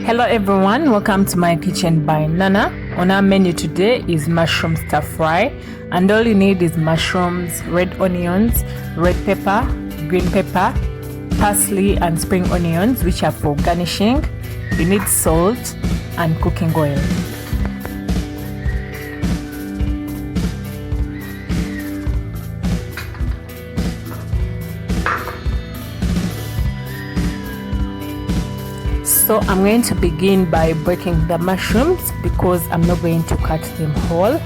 Hello everyone, welcome to my kitchen by Nana. On our menu today is mushroom stir fry, and all you need is mushrooms, red onions, red pepper, green pepper, parsley and spring onions, which are for garnishing. You need salt and cooking oil. So I'm going to begin by breaking the mushrooms because I'm not going to cut them whole.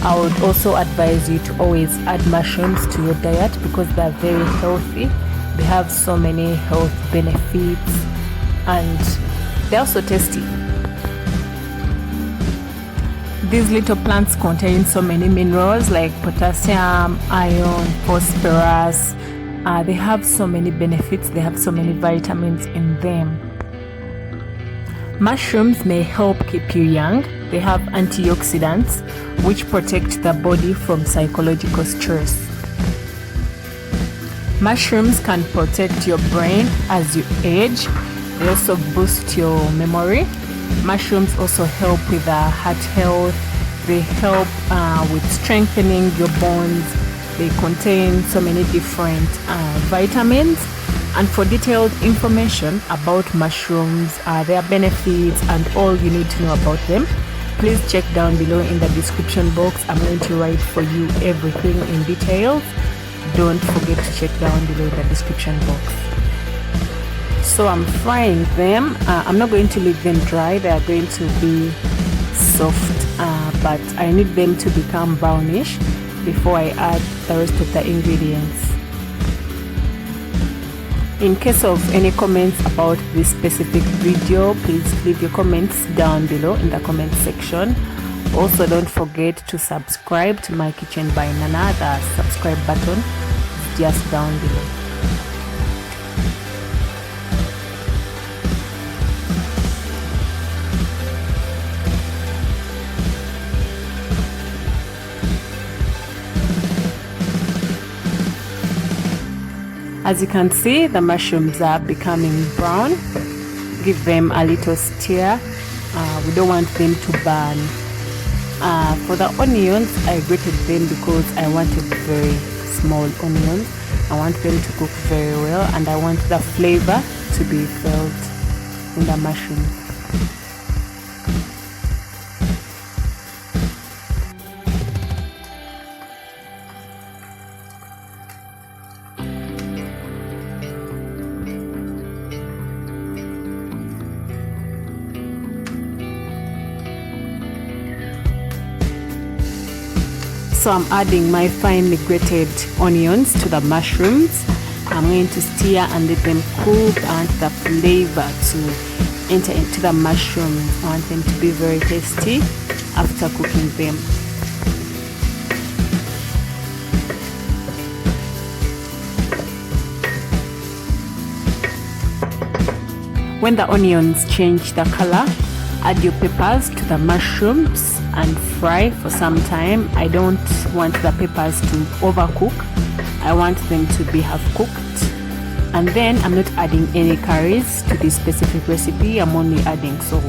I would also advise you to always add mushrooms to your diet because they're very healthy. They have so many health benefits and they're also tasty. These little plants contain so many minerals like potassium, iron, phosphorus. They have so many benefits. They have so many vitamins in them. Mushrooms may help keep you young. They have antioxidants which protect the body from psychological stress. Mushrooms can protect your brain as you age. They also boost your memory. Mushrooms also help with heart health. They help with strengthening your bones. They contain so many different vitamins. And for detailed information about mushrooms, their benefits and all you need to know about them, please check down below in the description box. I'm going to write for you everything in details. Don't forget to check down below in the description box. So I'm frying them. I'm not going to leave them dry. They are going to be soft, but I need them to become brownish before I add the rest of the ingredients. In case of any comments about this specific video, please leave your comments down below in the comment section. Also, don't forget to subscribe to my kitchen by Nana. The subscribe button is just down below. As you can see, the mushrooms are becoming brown. Give them a little stir. We don't want them to burn. For the onions, I grated them because I wanted very small onions. I want them to cook very well and I want the flavor to be felt in the mushrooms. So I'm adding my finely grated onions to the mushrooms. I'm going to stir and let them cook. I want the flavor to enter into the mushrooms. I want them to be very tasty after cooking them. When the onions change the color, add your peppers to the mushrooms and fry for some time. I don't want the peppers to overcook. I want them to be half cooked. And then I'm not adding any curries to this specific recipe. I'm only adding salt.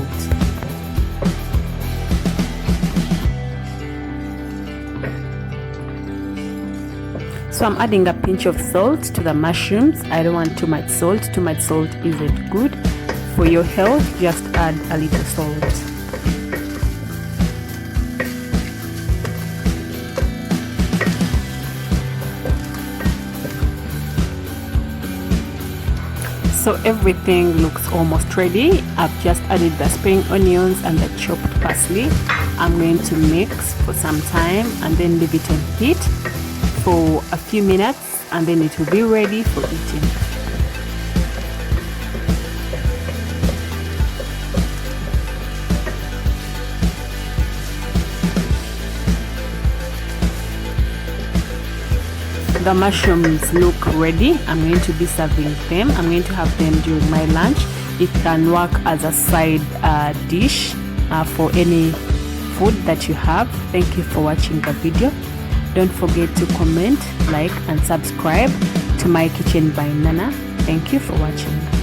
So I'm adding a pinch of salt to the mushrooms. I don't want too much salt. Too much salt isn't good. For your health, just add a little salt. So everything looks almost ready. I've just added the spring onions and the chopped parsley. I'm going to mix for some time and then leave it on heat for a few minutes and then it will be ready for eating. The mushrooms look ready. I'm going to be serving them. I'm going to have them during my lunch. It can work as a side dish for any food that you have. Thank you for watching the video. Don't forget to comment, like and subscribe to my kitchen by Nana. Thank you for watching.